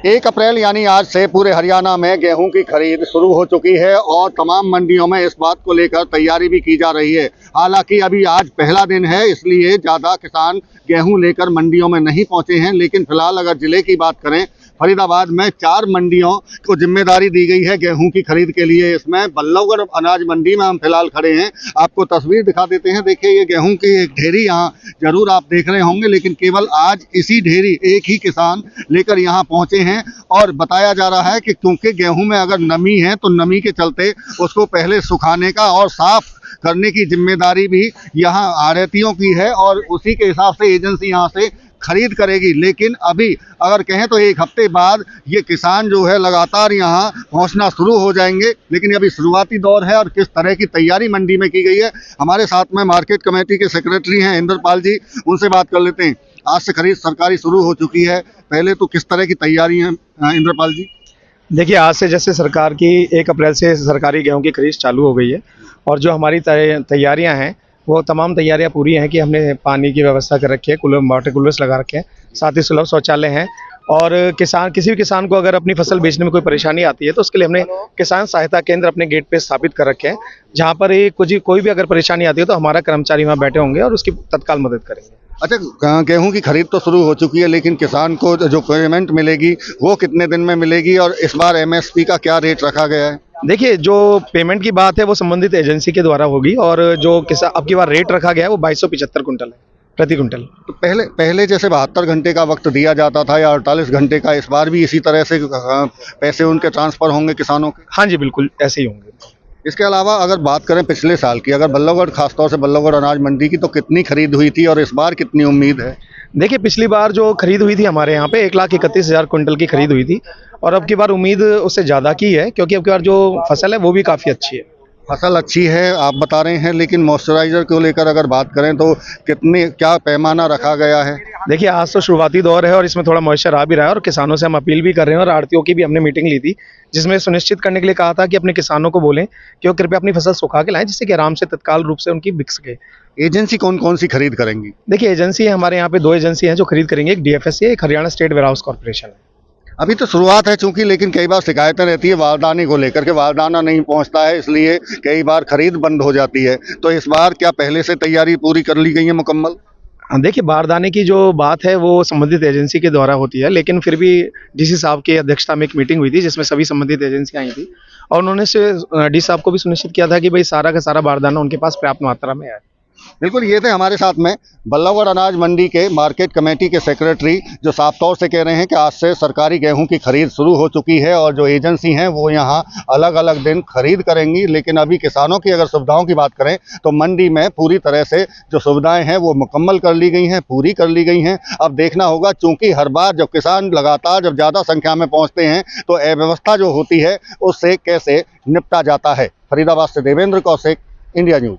1 अप्रैल यानी आज से पूरे हरियाणा में गेहूं की खरीद शुरू हो चुकी है और तमाम मंडियों में इस बात को लेकर तैयारी भी की जा रही है। हालांकि अभी आज पहला दिन है, इसलिए ज़्यादा किसान गेहूं लेकर मंडियों में नहीं पहुंचे हैं। लेकिन फिलहाल अगर ज़िले की बात करें, फरीदाबाद में 4 मंडियों को जिम्मेदारी दी गई है गेहूं की खरीद के लिए। इसमें बल्लभगढ़ अनाज मंडी में हम फिलहाल खड़े हैं। आपको तस्वीर दिखा देते हैं। देखिए, ये गेहूं की एक ढेरी यहाँ जरूर आप देख रहे होंगे, लेकिन केवल आज इसी ढेरी एक ही किसान लेकर यहाँ पहुंचे हैं। और बताया जा रहा है कि क्योंकि गेहूं में अगर नमी है तो नमी के चलते उसको पहले सुखाने का और साफ करने की जिम्मेदारी भी यहाँ आढ़तियों की है और उसी के हिसाब से एजेंसी यहाँ से खरीद करेगी। लेकिन अभी अगर कहें तो 1 हफ्ते बाद ये किसान जो है लगातार यहाँ पहुँचना शुरू हो जाएंगे। लेकिन अभी शुरुआती दौर है और किस तरह की तैयारी मंडी में की गई है, हमारे साथ में मार्केट कमेटी के सेक्रेटरी हैं इंद्रपाल जी, उनसे बात कर लेते हैं। आज से खरीद सरकारी शुरू हो चुकी है, पहले तो किस तरह की तैयारी है इंद्रपाल जी? देखिए, आज से जैसे सरकार की 1 अप्रैल से सरकारी गेहूं की खरीद चालू हो गई है और जो हमारी तैयारियां हैं वो तमाम तैयारियां पूरी हैं कि हमने पानी की व्यवस्था कर रखी है, कूलर वाटर कूलर्स लगा रखे हैं, साथ ही सुलभ शौचालय हैं। और किसी भी किसान को अगर अपनी फसल बेचने में कोई परेशानी आती है तो उसके लिए हमने किसान सहायता केंद्र अपने गेट पे स्थापित कर रखे हैं, जहाँ पर कोई भी अगर परेशानी आती है तो हमारा कर्मचारी वहाँ बैठे होंगे और उसकी तत्काल मदद करेंगे। अच्छा, गेहूं की खरीद तो शुरू हो चुकी है, लेकिन किसान को जो पेमेंट मिलेगी वो कितने दिन में मिलेगी और इस बार एमएसपी का क्या रेट रखा गया है? देखिए, जो पेमेंट की बात है वो संबंधित एजेंसी के द्वारा होगी और जो किसान अब की बार रेट रखा गया है वो 2275 कुंटल है प्रति कुंटल। तो पहले जैसे 72 घंटे का वक्त दिया जाता था या 48 घंटे का, इस बार भी इसी तरह से पैसे उनके ट्रांसफर होंगे किसानों के? हाँ जी, बिल्कुल ऐसे ही होंगे। इसके अलावा अगर बात करें पिछले साल की, अगर बल्लभगढ़ खासतौर से बल्लभगढ़ अनाज मंडी की, तो कितनी खरीद हुई थी और इस बार कितनी उम्मीद है? देखिए, पिछली बार जो खरीद हुई थी हमारे यहाँ पे 1,31,000 कुंटल की खरीद हुई थी और अब की बार उम्मीद उससे ज़्यादा की है, क्योंकि अब की बार जो फसल है वो भी काफ़ी अच्छी है। फसल अच्छी है आप बता रहे हैं, लेकिन मॉइस्चराइजर को लेकर अगर बात करें तो क्या पैमाना रखा गया है? देखिए, आज तो शुरुआती दौर है और इसमें थोड़ा मॉइस्चर आ भी रहा है और किसानों से हम अपील भी कर रहे हैं और आढ़तियों की भी हमने मीटिंग ली थी, जिसमें सुनिश्चित करने के लिए कहा था कि अपने किसानों को बोलें कि वो कृपया अपनी फसल सुखा के लाएं, जिससे कि आराम से तत्काल रूप से उनकी बिक सके। एजेंसी कौन कौन सी खरीद करेंगी? देखिए, एजेंसी हमारे यहाँ पे 2 एजेंसी हैं जो खरीद करेंगे, एक DFSC है, एक हरियाणा स्टेट वेयरहाउस कॉर्पोरेशन है। अभी तो शुरुआत है चूंकि, लेकिन कई बार शिकायतें रहती है बारदाने को लेकर के, बारदाना नहीं पहुंचता है, इसलिए कई बार खरीद बंद हो जाती है। तो इस बार क्या पहले से तैयारी पूरी कर ली गई है मुकम्मल? देखिए, बारदाने की जो बात है वो संबंधित एजेंसी के द्वारा होती है, लेकिन फिर भी डीसी साहब की अध्यक्षता में एक मीटिंग हुई थी जिसमें सभी संबंधित एजेंसियां आई थी और उन्होंने डी साहब को भी सुनिश्चित किया था कि भाई सारा का सारा बारदाना उनके पास पर्याप्त मात्रा में है। बिल्कुल, ये थे हमारे साथ में बल्लभगढ़ अनाज मंडी के मार्केट कमेटी के सेक्रेटरी, जो साफ तौर से कह रहे हैं कि आज से सरकारी गेहूं की खरीद शुरू हो चुकी है और जो एजेंसी हैं वो यहाँ अलग अलग दिन खरीद करेंगी। लेकिन अभी किसानों की अगर सुविधाओं की बात करें तो मंडी में पूरी तरह से जो सुविधाएं हैं वो मुकम्मल कर ली गई हैं, पूरी कर ली गई हैं। अब देखना होगा, चूँकि हर बार जब किसान लगातार जब ज़्यादा संख्या में पहुँचते हैं तो अव्यवस्था जो होती है उससे कैसे निपटा जाता है। फरीदाबाद से देवेंद्र कौशिक, इंडिया न्यूज़।